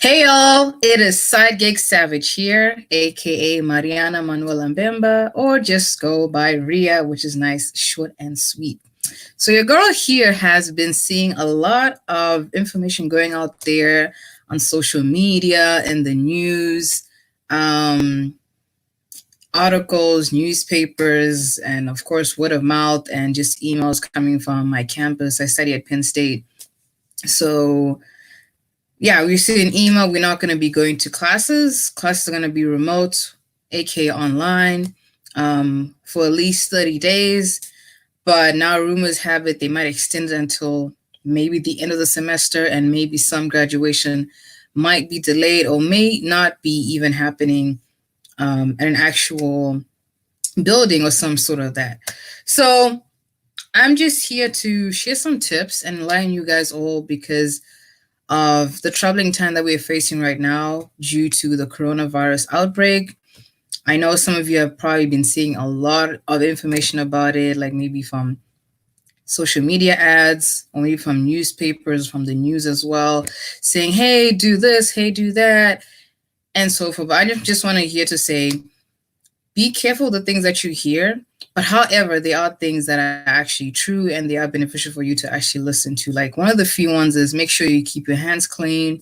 Hey y'all, it is Side Gig Savage here, aka Mariana Manuela Mbemba, or just go by Ria, which is nice, short and sweet. So your girl here has been seeing a lot of information going out there on social media and the news, um, articles, newspapers, and of course word of mouth and just emails coming from my campus. I study at Penn State. So yeah, we see an email. We're not going to be going to classes. Classes are going to be remote, aka online, for at least 30 days. But now rumors have it they might extend it until maybe the end of the semester, and maybe some graduation might be delayed or may not be even happening at an actual building or some sort of that. So I'm just here to share some tips and enlighten you guys all because of the troubling time that we're facing right now due to the coronavirus outbreak. I know some of you have probably been seeing a lot of information about it, like maybe from social media ads or maybe from newspapers, from the news as well, saying, hey, do this, hey, do that, and so forth. But I just want to here to say, be careful of the things that you hear. But however, there are things that are actually true and they are beneficial for you to actually listen to. Like one of the few ones is make sure you keep your hands clean,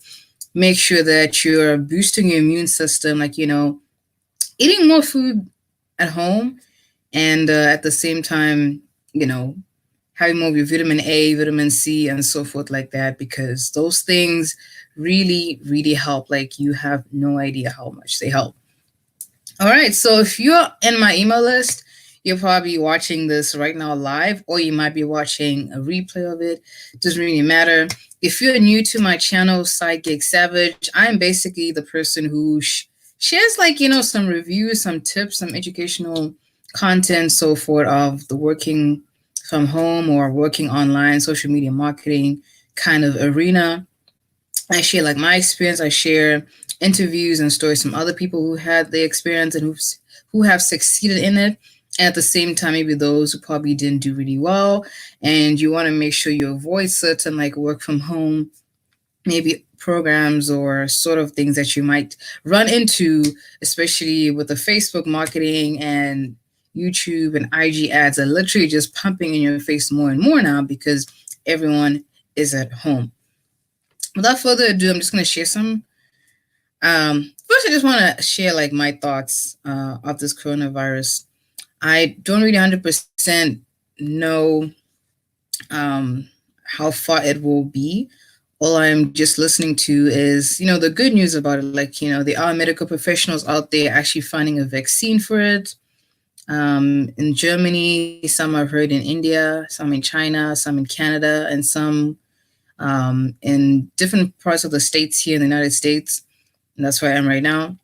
make sure that you're boosting your immune system, like, eating more food at home and at the same time, having more of your vitamin A, vitamin C, and so forth like that, because those things really, really help. Like you have no idea how much they help. All right, so if you're in my email list, you're probably watching this right now live, or you might be watching a replay of it. Doesn't really matter. If you're new to my channel, Side Gig Savage, I'm basically the person who shares some reviews, some tips, some educational content, so forth of the working from home or working online, social media marketing kind of arena. I share like my experience. I share interviews and stories from other people who had the experience and who have succeeded in it. And at the same time, maybe those who probably didn't do really well. And you want to make sure you avoid certain like work from home, maybe programs or sort of things that you might run into, especially with the Facebook marketing and YouTube and IG ads are literally just pumping in your face more and more now because everyone is at home. Without further ado, I'm just going to share some. First, I just want to share like my thoughts of this coronavirus. I don't really 100% know how far it will be. All I'm just listening to is, the good news about it. Like, there are medical professionals out there actually finding a vaccine for it. In Germany, some I've heard in India, some in China, some in Canada, and some in different parts of the states here in the United States. And that's where I am right now.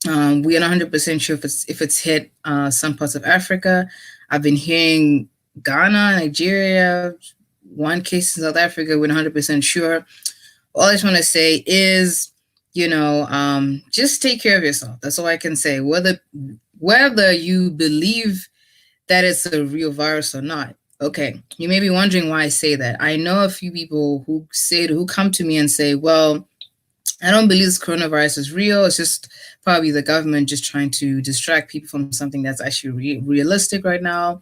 We are not 100% sure if it's hit some parts of Africa. I've been hearing Ghana, Nigeria, one case in South Africa. We're not 100% sure. All I just want to say is, just take care of yourself. That's all I can say. Whether you believe that it's a real virus or not. Okay, you may be wondering why I say that. I know a few people who come to me and say, well, I don't believe this coronavirus is real. It's just probably the government just trying to distract people from something that's actually realistic right now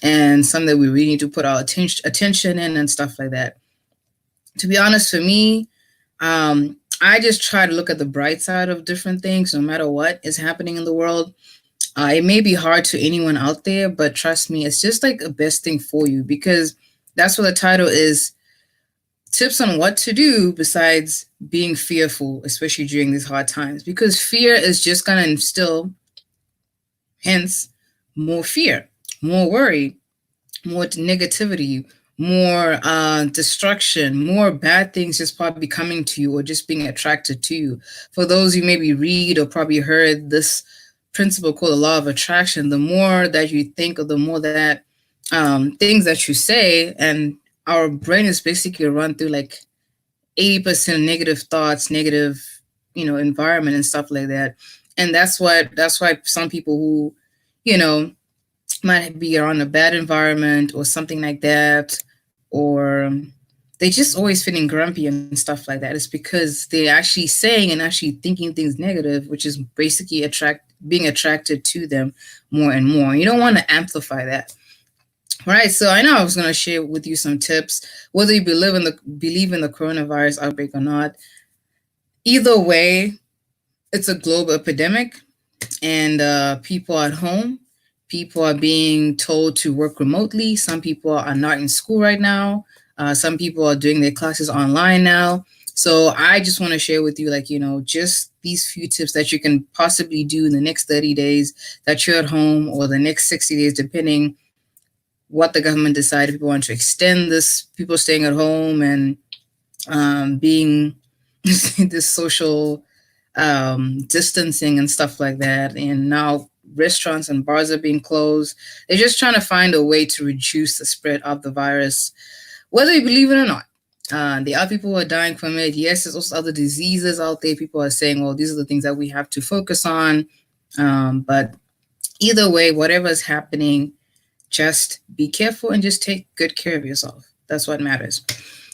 and something that we really need to put our attention in and stuff like that. To be honest, for me, I just try to look at the bright side of different things, no matter what is happening in the world. It may be hard to anyone out there, but trust me, it's just like the best thing for you because that's what the title is. Tips on what to do besides being fearful, especially during these hard times, because fear is just going to instill, hence, more fear, more worry, more negativity, more destruction, more bad things just probably coming to you or just being attracted to you. For those who maybe read or probably heard this principle called the law of attraction, the more that you think or the more that things that you say, and our brain is basically run through like 80% negative thoughts, negative, environment and stuff like that. And that's why some people who, might be around a bad environment or something like that, or they just always feeling grumpy and stuff like that. It's because they're actually saying and actually thinking things negative, which is basically being attracted to them more and more. You don't want to amplify that. All right, so I know I was going to share with you some tips, whether you believe in the coronavirus outbreak or not. Either way, it's a global epidemic, and people are at home. People are being told to work remotely. Some people are not in school right now. Some people are doing their classes online now. So I just want to share with you, just these few tips that you can possibly do in the next 30 days that you're at home, or the next 60 days, depending what the government decided. People want to extend this, people staying at home and being this social distancing and stuff like that. And now restaurants and bars are being closed. They're just trying to find a way to reduce the spread of the virus, whether you believe it or not. There are people who are dying from it. Yes, there's also other diseases out there. People are saying, well, these are the things that we have to focus on. But either way, whatever is happening, just be careful and just take good care of yourself. That's what matters.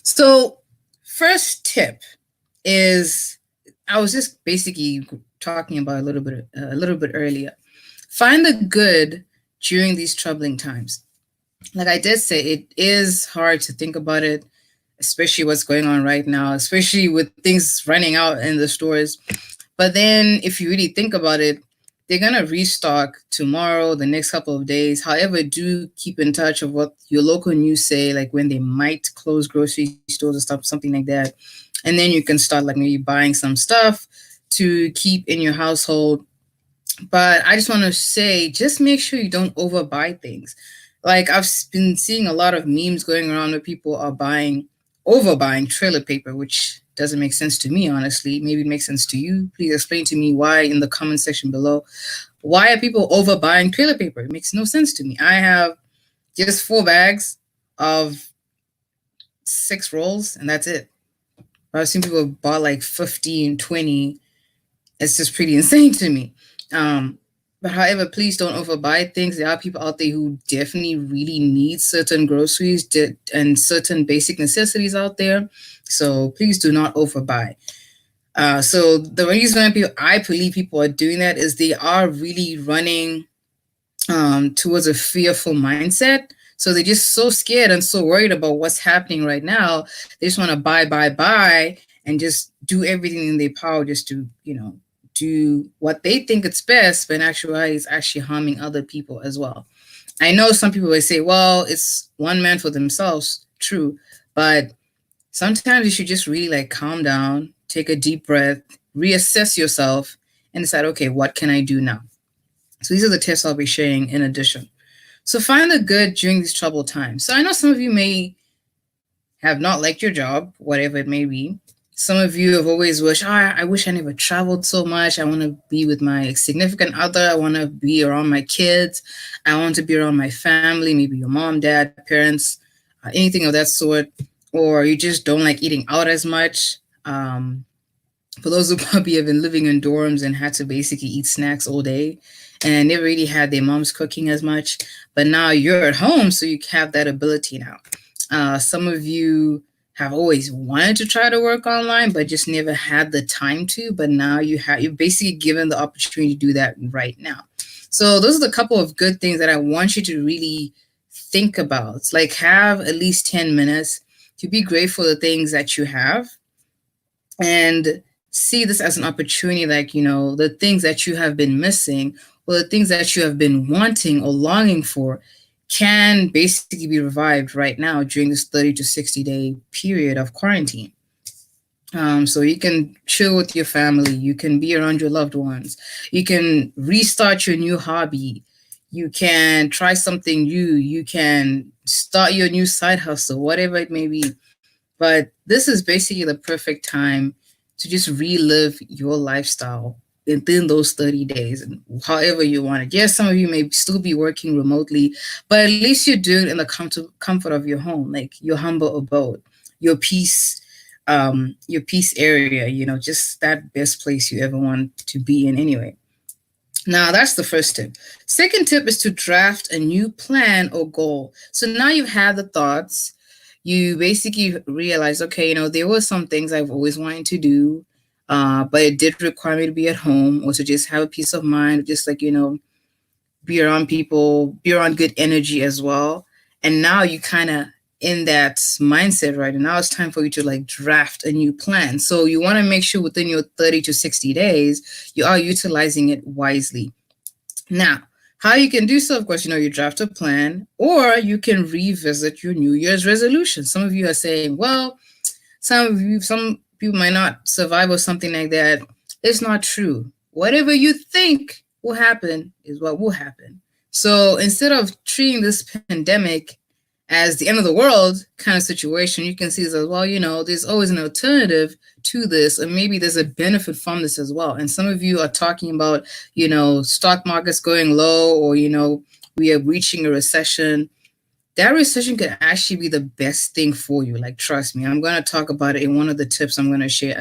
So first tip is, I was just basically talking about a little bit earlier. Find the good during these troubling times. Like I did say, it is hard to think about it, especially what's going on right now, especially with things running out in the stores. But then if you really think about it, they're going to restock tomorrow, the next couple of days. However, do keep in touch of what your local news say, like when they might close grocery stores or stuff, something like that. And then you can start like maybe buying some stuff to keep in your household. But I just want to say, just make sure you don't overbuy things. Like I've been seeing a lot of memes going around where people are overbuying toilet paper, which doesn't make sense to me, honestly. Maybe it makes sense to you. Please explain to me why in the comment section below. Why are people overbuying toilet paper? It makes no sense to me. I have just 4 bags of 6 rolls, and that's it. I've seen people bought like 15, 20. It's just pretty insane to me. But however, please don't overbuy things. There are people out there who definitely really need certain groceries and certain basic necessities out there. So please do not overbuy. So the reason I believe people are doing that is they are really running towards a fearful mindset. So they're just so scared and so worried about what's happening right now. They just want to buy, and just do everything in their power just to, do what they think it's best, but in actuality, it's actually harming other people as well. I know some people will say, well, it's one man for themselves. True. But sometimes you should just really calm down, take a deep breath, reassess yourself, and decide, okay, what can I do now? So these are the tips I'll be sharing in addition. So find the good during these troubled times. So I know some of you may have not liked your job, whatever it may be. Some of you have always wished, I wish I never traveled so much. I want to be with my significant other. I want to be around my kids. I want to be around my family, maybe your mom, dad, parents, anything of that sort. Or you just don't like eating out as much. For those who probably have been living in dorms and had to basically eat snacks all day and never really had their mom's cooking as much. But now you're at home, so you have that ability now. Some of you have always wanted to try to work online, but just never had the time to. But now you're basically given the opportunity to do that right now. So those are the couple of good things that I want you to really think about. It's like have at least 10 minutes to be grateful for the things that you have and see this as an opportunity, the things that you have been missing or the things that you have been wanting or longing for can basically be revived right now during this 30 to 60 day period of quarantine. So you can chill with your family. You can be around your loved ones. You can restart your new hobby. You can try something new. You can start your new side hustle, whatever it may be. But this is basically the perfect time to just relive your lifestyle within those 30 days and however you want it. Yes, some of you may still be working remotely, but at least you're doing it in the comfort of your home, like your humble abode, your peace area, just that best place you ever want to be in anyway. Now, that's the first tip. Second tip is to draft a new plan or goal. So now you've had the thoughts, you basically realize, okay, there were some things I've always wanted to do, but it did require me to be at home or to just have a peace of mind, just like, be around people, be around good energy as well. And now you kind of in that mindset, right? And now it's time for you to like draft a new plan. So you want to make sure within your 30 to 60 days, you are utilizing it wisely. Now, how you can do so, of course, you draft a plan or you can revisit your New Year's resolution. Some of you are saying, well, some people might not survive or something like that. It's not true. Whatever you think will happen is what will happen. So instead of treating this pandemic as the end of the world kind of situation, you can see as well, there's always an alternative to this, and maybe there's a benefit from this as well. And some of you are talking about, stock markets going low, or, we are reaching a recession. That recession could actually be the best thing for you. Like, trust me, I'm going to talk about it in one of the tips I'm going to share.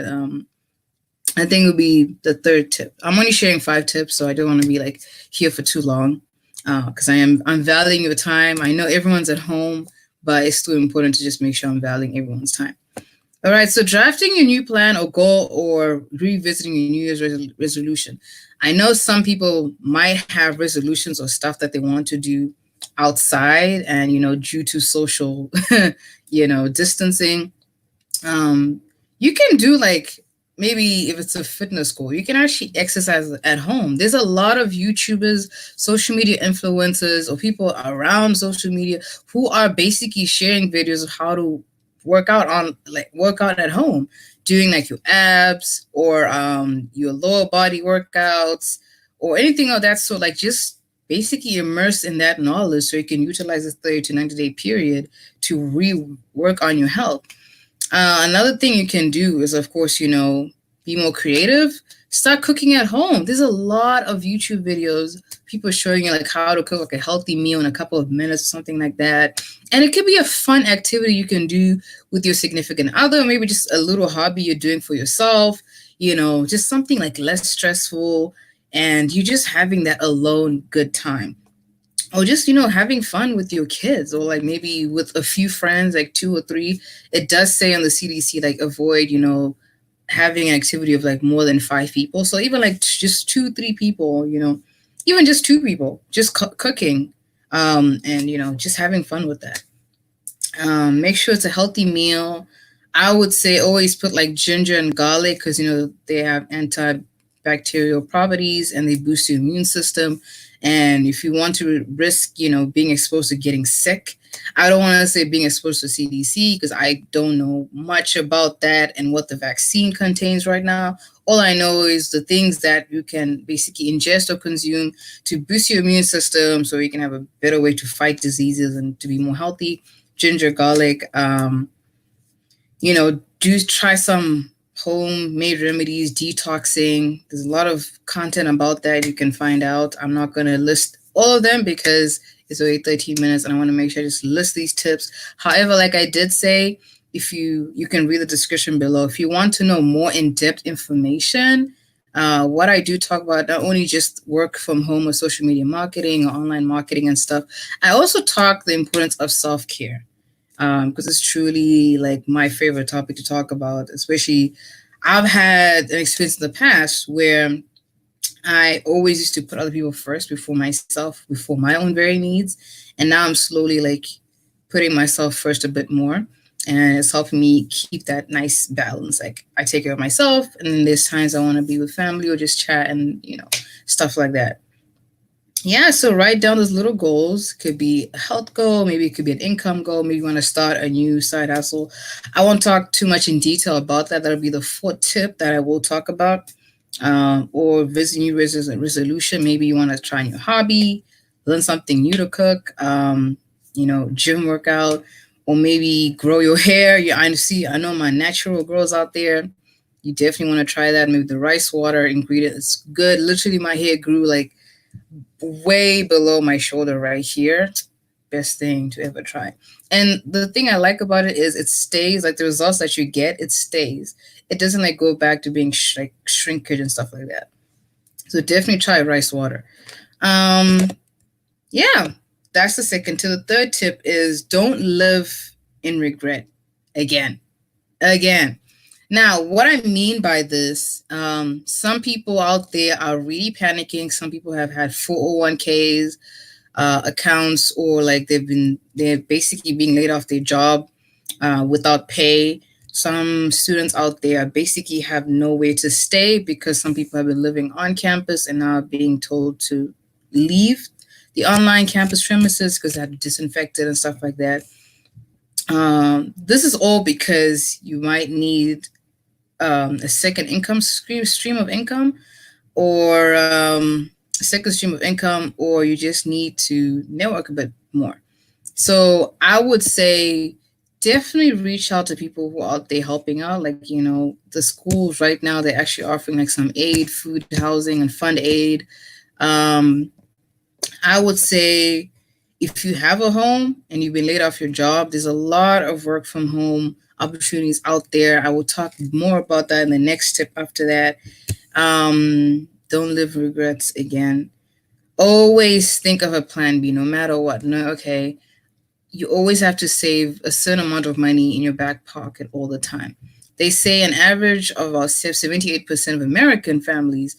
I think it'll be the third tip. I'm only sharing 5 tips, so I don't want to be like here for too long, because I'm valuing your time. I know everyone's at home, but it's still important to just make sure I'm valuing everyone's time. All right, so drafting your new plan or goal or revisiting your New Year's resolution. I know some people might have resolutions or stuff that they want to do outside, and due to social distancing, you can do like, maybe if it's a fitness goal, you can actually exercise at home. There's a lot of YouTubers, social media influencers, or people around social media who are basically sharing videos of how to work out at home, doing like your abs or your lower body workouts or anything of that sort. Like, just basically immerse in that knowledge so you can utilize this 30 to 90-day period to rework on your health. Another thing you can do is, of course, be more creative. Start cooking at home. There's a lot of YouTube videos, people showing you like how to cook like a healthy meal in a couple of minutes or something like that. And it could be a fun activity you can do with your significant other, maybe just a little hobby you're doing for yourself, just something like less stressful, and you just having that alone good time. Or just, having fun with your kids, or like maybe with a few friends, like 2 or 3. It does say on the CDC, like, avoid, having an activity of like more than 5 people. So even like just 2, 3 people, even just 2 people, just cooking, and, just having fun with that. Make sure it's a healthy meal. I would say always put like ginger and garlic, because, they have antibacterial properties and they boost your immune system. And if you want to risk, being exposed to getting sick, I don't want to say being exposed to CDC, because I don't know much about that and what the vaccine contains right now. All I know is the things that you can basically ingest or consume to boost your immune system so you can have a better way to fight diseases and to be more healthy. Ginger, garlic, do try some homemade remedies, detoxing. There's a lot of content about that you can find out. I'm not going to list all of them because it's already 13 minutes and I want to make sure I just list these tips. However, like I did say, if you can read the description below. If you want to know more in-depth information, what I do talk about, not only just work from home or social media marketing or online marketing and stuff, I also talk the importance of self-care. Because it's truly like my favorite topic to talk about, especially I've had an experience in the past where I always used to put other people first before myself, before my own very needs. And now I'm slowly like putting myself first a bit more. And it's helping me keep that nice balance. Like, I take care of myself, and then there's times I want to be with family or just chat and, stuff like that. Yeah, so write down those little goals. Could be a health goal, maybe it could be an income goal, maybe you want to start a new side hustle. I won't talk too much in detail about that. That'll be the 4th tip that I will talk about. Or visit new resolution. Maybe you want to try a new hobby, learn something new to cook, gym workout, or maybe grow your hair. I know my natural girls out there. You definitely want to try that. Maybe the rice water ingredient is good. Literally, my hair grew like way below my shoulder right here. Best thing to ever try. And the thing I like about it is it stays, like the results that you get, it stays. It doesn't like go back to being like shrinkage and stuff like that. So definitely try rice water. Yeah, that's the second. To the third tip is don't live in regret again. Again. Now, what I mean by this, some people out there are really panicking. Some people have had 401ks, accounts, or like they're basically being laid off their job without pay. Some students out there basically have nowhere to stay because some people have been living on campus and now being told to leave the online campus premises because they have to disinfect it and stuff like that. This is all because you might need a second income stream of income, or a second stream of income, or you just need to network a bit more. So I would say definitely reach out to people who are out there helping out. Like, the schools right now, they're actually offering like some aid, food, housing, and fund aid. I would say if you have a home and you've been laid off your job, there's a lot of work from home opportunities out there. I will talk more about that in the next tip after that. Don't live regrets again. Always think of a plan B, no matter what. No, okay. You always have to save a certain amount of money in your back pocket all the time. They say an average of about 78% of American families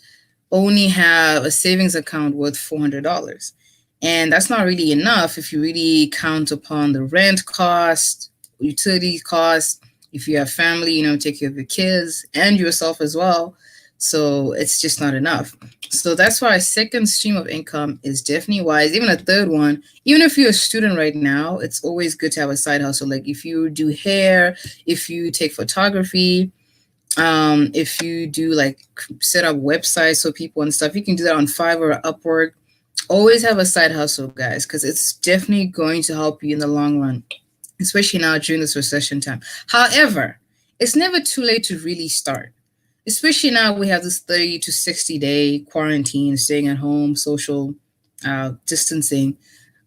only have a savings account worth $400. And that's not really enough if you really count upon the rent cost, utility cost, if you have family, take care of your kids and yourself as well. So it's just not enough. So that's why a second stream of income is definitely wise. Even a third one, even if you're a student right now, it's always good to have a side hustle. Like if you do hair, if you take photography, if you do like set up websites for people and stuff, you can do that on Fiverr or Upwork. Always have a side hustle, guys, because it's definitely going to help you in the long run, especially now during this recession time. However, it's never too late to really start. Especially now we have this 30 to 60 day quarantine, staying at home, social distancing.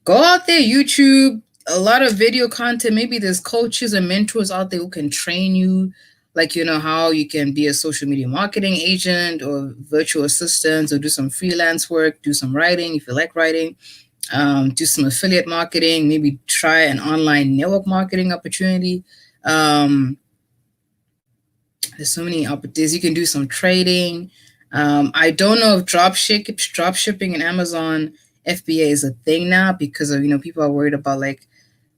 Go out there, YouTube, a lot of video content. Maybe there's coaches and mentors out there who can train you, like, how you can be a social media marketing agent or virtual assistant, or do some freelance work, do some writing if you like writing, do some affiliate marketing, maybe try an online network marketing opportunity. There's so many opportunities. You can do some trading. I don't know if drop shipping and Amazon FBA is a thing now because of, people are worried about like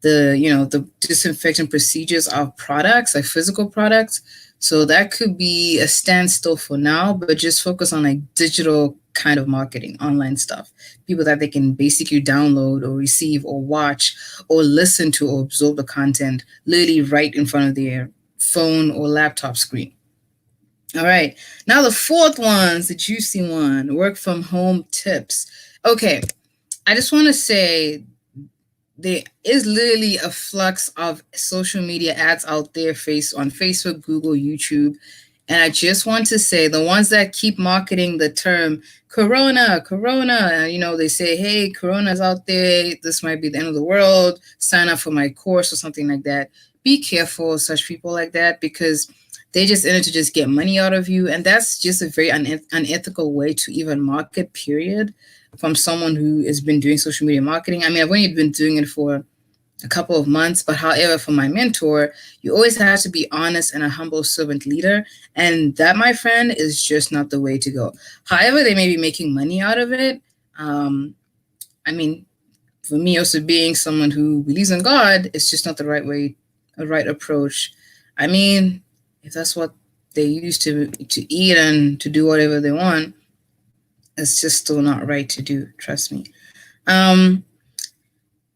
the disinfection procedures of products, like physical products. So that could be a standstill for now, but just focus on like digital kind of marketing, online stuff, people that they can basically download or receive or watch or listen to or absorb the content literally right in front of their phone or laptop screen. All right. Now the fourth one's the juicy one, work from home tips. Okay. I just want to say there is literally a flux of social media ads out there on Facebook, Google, YouTube. And I just want to say the ones that keep marketing the term Corona, they say, hey, Corona's out there. This might be the end of the world. Sign up for my course or something like that. Be careful of such people like that because they just in it to just get money out of you. And that's just a very unethical way to even market, period, from someone who has been doing social media marketing. I mean, I've only been doing it for a couple of months, but however, for my mentor, you always have to be honest and a humble servant leader. And that, my friend, is just not the way to go. However, they may be making money out of it. I mean, for me, also being someone who believes in God, it's just not the right way, a right approach. I mean, if that's what they use to eat and to do whatever they want, it's just still not right to do. Trust me.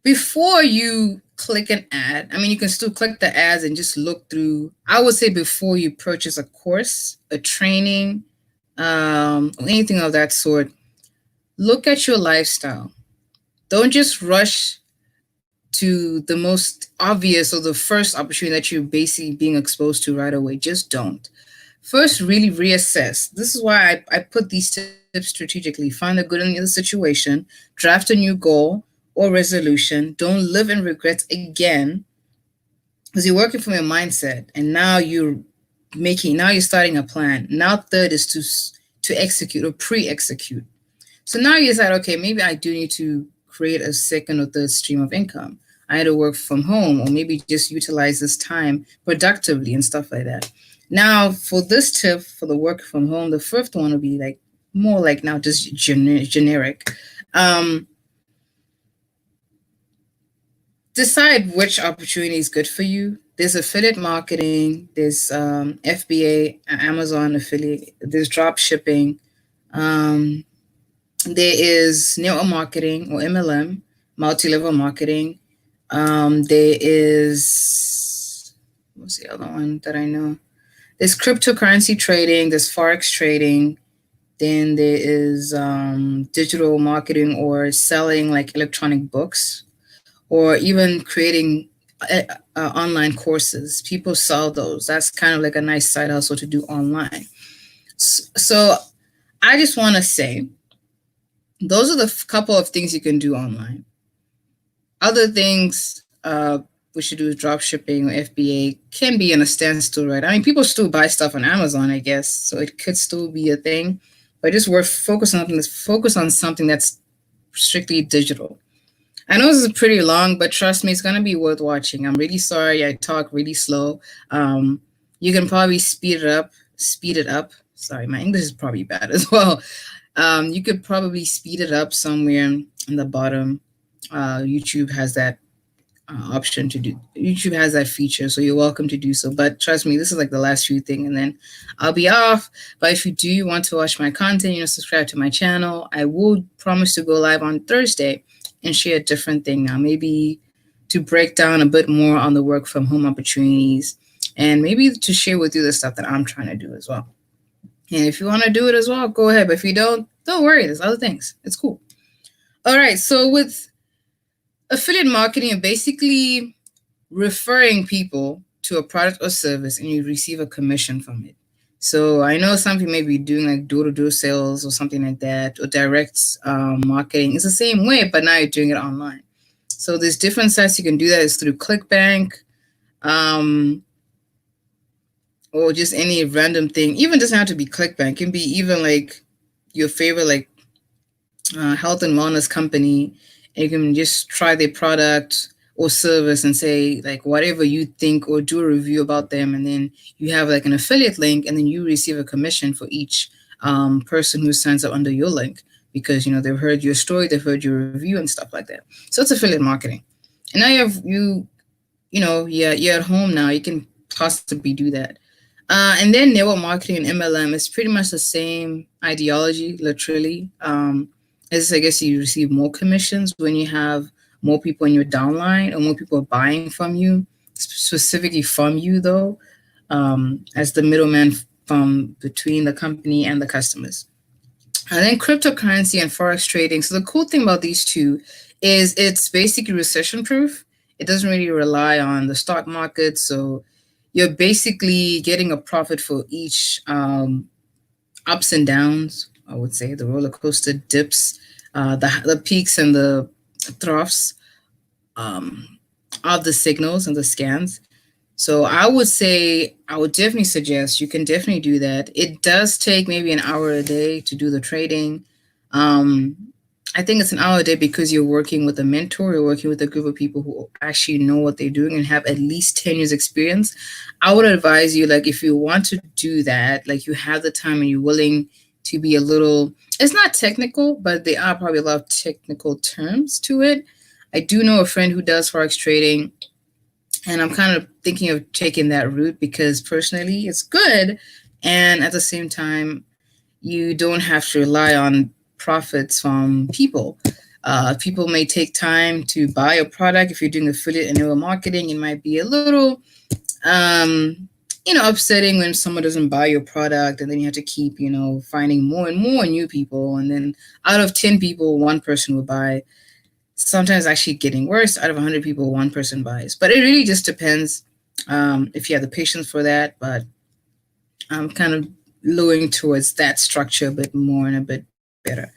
Before you click an ad, I mean, you can still click the ads and just look through. I would say before you purchase a course, a training, or anything of that sort, look at your lifestyle. Don't just rush to the most obvious or the first opportunity that you're basically being exposed to right away. Just don't. First, really reassess. This is why I put these tips strategically. Find the good in the situation, draft a new goal or resolution. Don't live in regrets again because you're working from your mindset and now you're starting a plan. Now third is to execute or pre-execute. So now you decide, okay, maybe I do need to create a second or third stream of income. either work from home or maybe just utilize this time productively and stuff like that. Now, for this tip for the work from home, the first one will be like more like now just generic. Um, Decide which opportunity is good for you. There's affiliate marketing, there's FBA, Amazon affiliate, there's drop shipping, um, there is network marketing or MLM, multi-level marketing. There is, what's the other one that I know? There's cryptocurrency trading, there's forex trading, then there is digital marketing or selling like electronic books or even creating online courses. People sell those. That's kind of like a nice side hustle to do online. So I just want to say those are the couple of things you can do online. Other things we should do is drop shipping or FBA can be in a standstill, right? I mean, people still buy stuff on Amazon, I guess, so it could still be a thing. But just worth focus on something that's strictly digital. I know this is pretty long, but trust me, it's going to be worth watching. I'm really sorry I talk really slow. You can probably speed it up. Sorry, my English is probably bad as well. You could probably speed it up somewhere in the bottom. YouTube has that option to do. YouTube has that feature, so you're welcome to do so. But trust me, this is like the last few thing, and then I'll be off. But if you do want to watch my content, subscribe to my channel. I will promise to go live on Thursday and share a different thing now, maybe to break down a bit more on the work from home opportunities, and maybe to share with you the stuff that I'm trying to do as well. And if you want to do it as well, go ahead. But if you don't worry. There's other things. It's cool. All right. So with affiliate marketing, you're basically referring people to a product or service and you receive a commission from it. So I know some people may be doing like door-to-door sales or something like that, or direct marketing. It's the same way, but now you're doing it online. So there's different sites you can do that. It's through ClickBank, or just any random thing. Even doesn't have to be ClickBank. It can be even like your favorite like health and wellness company. And you can just try their product or service and say like whatever you think, or do a review about them, and then you have like an affiliate link, and then you receive a commission for each person who signs up under your link, because they've heard your story, they've heard your review and stuff like that. So it's affiliate marketing. And now you're at home now, you can possibly do that. And then network marketing and MLM is pretty much the same ideology, literally. As I guess you receive more commissions when you have more people in your downline, or more people buying from you, specifically from you though, as the middleman from between the company and the customers. And then cryptocurrency and forex trading. So the cool thing about these two is it's basically recession proof. It doesn't really rely on the stock market. So you're basically getting a profit for each ups and downs, I would say, the roller coaster dips, the peaks and the troughs of the signals and the scans. So I would definitely suggest you can definitely do that. It does take maybe an hour a day to do the trading. I think it's an hour a day because you're working with a mentor, you're working with a group of people who actually know what they're doing and have at least 10 years experience. I would advise you, like, if you want to do that, like you have the time and you're willing to be a little, it's not technical, but there are probably a lot of technical terms to it. I do know a friend who does forex trading, and I'm kind of thinking of taking that route because personally it's good. And at the same time, you don't have to rely on profits from people. People may take time to buy a product. If you're doing affiliate and network marketing, it might be a little, upsetting when someone doesn't buy your product, and then you have to keep, finding more and more new people. And then out of 10 people, one person will buy. Sometimes actually getting worse. Out of 100 people, one person buys. But it really just depends if you have the patience for that. But I'm kind of looking towards that structure a bit more and a bit better.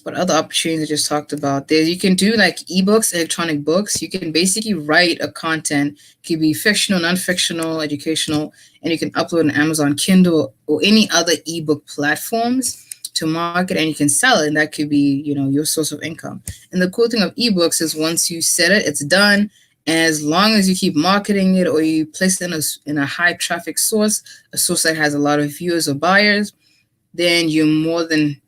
What other opportunities I just talked about? There, you can do like ebooks, electronic books. You can basically write a content, it could be fictional, non-fictional, educational, and you can upload on Amazon Kindle or any other ebook platforms to market and you can sell it, and that could be, your source of income. And the cool thing of ebooks is once you set it, it's done. And as long as you keep marketing it or you place it in a high traffic source, a source that has a lot of viewers or buyers, then you're more than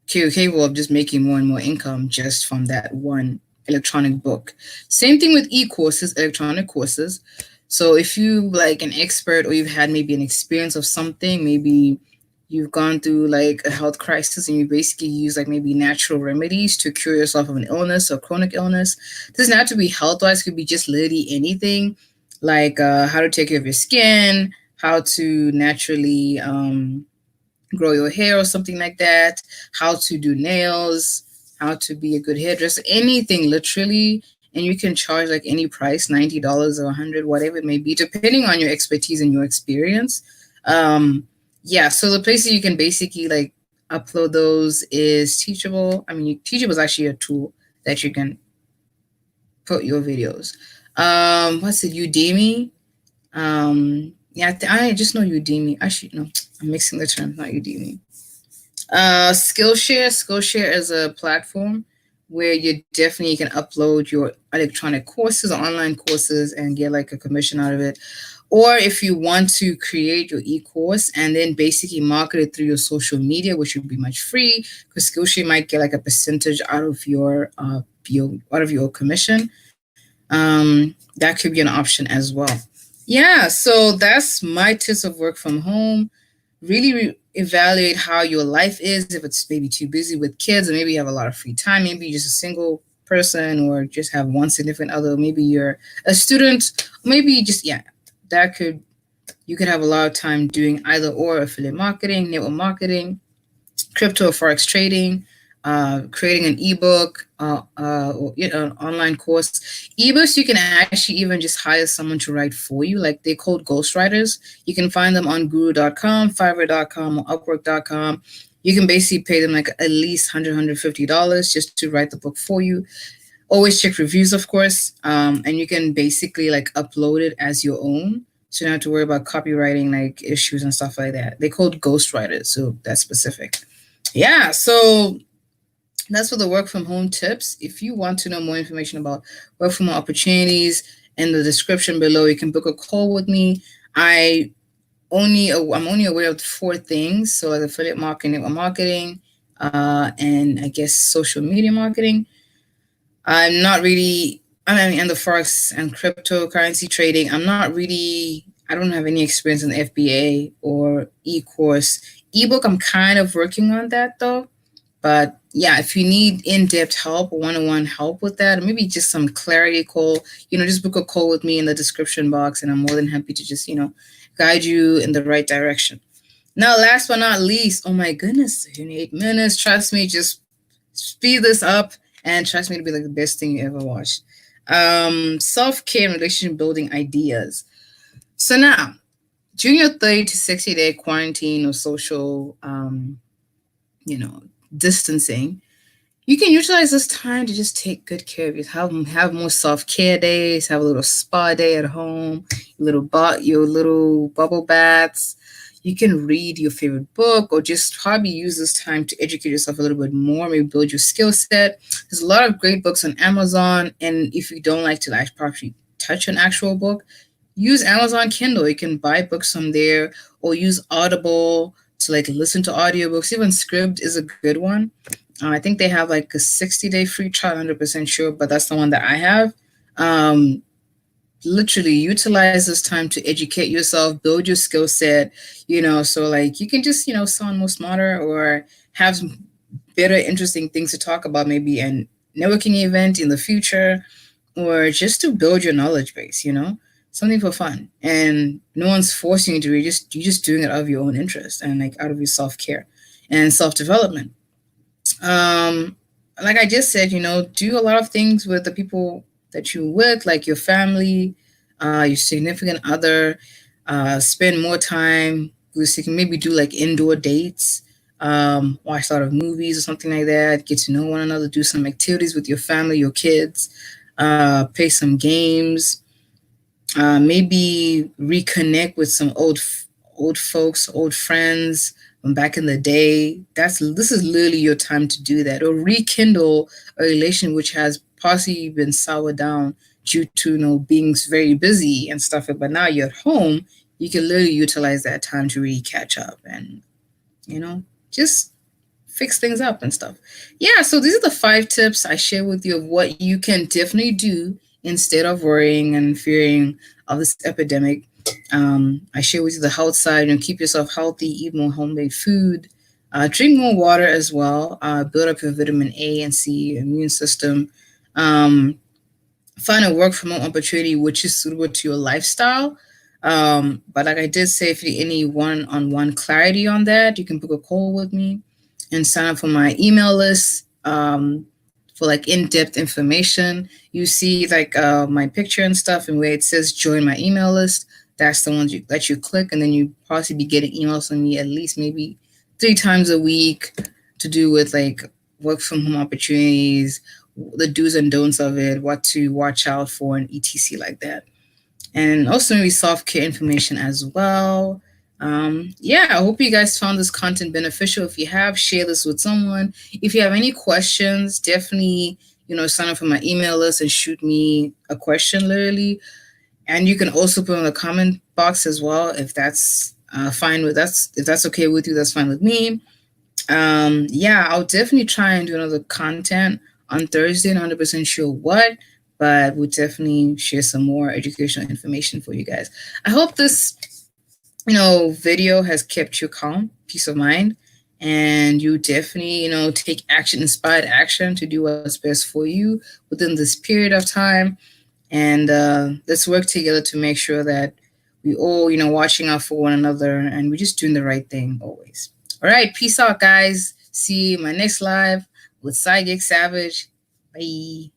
capable of just making more and more income just from that one electronic book. Same thing with e-courses, electronic courses. So if you like an expert or you've had maybe an experience of something, maybe you've gone through like a health crisis and you basically use like maybe natural remedies to cure yourself of an illness or chronic illness. It doesn't have to be health-wise, it could be just literally anything, like how to take care of your skin, how to naturally grow your hair or something like that, how to do nails, how to be a good hairdresser, anything literally. And you can charge like any price, $90 or $100, whatever it may be, depending on your expertise and your experience. Yeah, so the places you can basically like upload those is Teachable. I mean, Teachable is actually a tool that you can put your videos. What's it, Udemy? Yeah, I just know Udemy. Actually, no, I'm mixing the terms, not Udemy. Skillshare. Skillshare is a platform where you definitely can upload your electronic courses or online courses and get like a commission out of it. Or if you want to create your e-course and then basically market it through your social media, which would be much free, because Skillshare might get like a percentage out of your commission. That could be an option as well. Yeah, so that's my tips of work from home. Really evaluate how your life is, if it's maybe too busy with kids, or maybe you have a lot of free time, maybe you're just a single person or just have one significant other, maybe you're a student, maybe just, you could have a lot of time doing either or, affiliate marketing, network marketing, crypto or forex trading, creating an ebook, or an online course. Ebooks, you can actually even just hire someone to write for you. Like they're called ghostwriters. You can find them on guru.com, fiverr.com, or upwork.com. You can basically pay them like at least $100, $150 just to write the book for you. Always check reviews, of course. And you can basically like upload it as your own. So you don't have to worry about copywriting like issues and stuff like that. They're called ghostwriters, so that's specific. Yeah, so that's for the work from home tips. If you want to know more information about work from home opportunities, in the description below, you can book a call with me. I'm only aware of 4 things. So like affiliate marketing, network marketing, and I guess social media marketing. I'm not really, and the forex and cryptocurrency trading. I don't have any experience in FBA or e-course. Ebook, I'm kind of working on that though. But yeah, if you need in-depth help or one-on-one help with that, or maybe just some clarity call, just book a call with me in the description box, and I'm more than happy to just, guide you in the right direction. Now, last but not least, oh my goodness, 8 minutes. Trust me, just speed this up, and trust me to be like the best thing you ever watched. Self-care and relationship building ideas. So now, during your 30 to 60-day quarantine or social, distancing, you can utilize this time to just take good care of yourself. Have more self-care days, have a little spa day at home, your little bubble baths. You can read your favorite book or just probably use this time to educate yourself a little bit more, maybe build your skill set. There's a lot of great books on Amazon, and if you don't like to actually touch an actual book, use Amazon Kindle. You can buy books from there or use Audible to like listen to audiobooks. Even Scribd is a good one. I think they have like a 60-day free trial, 100% sure, but that's the one that I have. Literally utilize this time to educate yourself, build your skill set, so like you can just, sound more smarter or have some better, interesting things to talk about, maybe a networking event in the future, or just to build your knowledge base, something for fun. And no one's forcing you to read, you're just doing it out of your own interest and like out of your self-care and self-development. Like I just said, do a lot of things with the people that you're with, like your family, your significant other. Spend more time. You can maybe do like indoor dates, watch a lot of movies or something like that. Get to know one another. Do some activities with your family, your kids. Play some games. Maybe reconnect with some old folks, old friends. from back in the day. This is literally your time to do that, or rekindle a relation which has possibly been soured down due to being very busy and stuff. But now you're at home, you can literally utilize that time to really catch up and just fix things up and stuff. Yeah, so these are the 5 tips I share with you of what you can definitely do instead of worrying and fearing of this epidemic. I share with you the health side, keep yourself healthy, eat more homemade food, drink more water as well, build up your vitamin A and C immune system. Find a work from home opportunity which is suitable to your lifestyle. But like I did say, if you need any one-on-one clarity on that, you can book a call with me and sign up for my email list for like in-depth information. You see like my picture and stuff, and where it says join my email list, that's the one that you click, and then you possibly be getting emails from me at least maybe 3 times a week to do with like work from home opportunities, the do's and don'ts of it, what to watch out for, and etc. like that. And also maybe self-care information as well. Yeah, I hope you guys found this content beneficial. If you have, share this with someone. If you have any questions, definitely, sign up for my email list and shoot me a question literally. And you can also put in the comment box as well if that's fine with us. If that's okay with you, that's fine with me. Yeah, I'll definitely try and do another content on Thursday. Not 100% sure what, but we'll definitely share some more educational information for you guys. I hope this, video has kept you calm, peace of mind, and you definitely, take action, inspired action to do what's best for you within this period of time. And let's work together to make sure that we all, watching out for one another, and we're just doing the right thing always. All right, peace out, guys. See you in my next live with Sia Savage. Bye.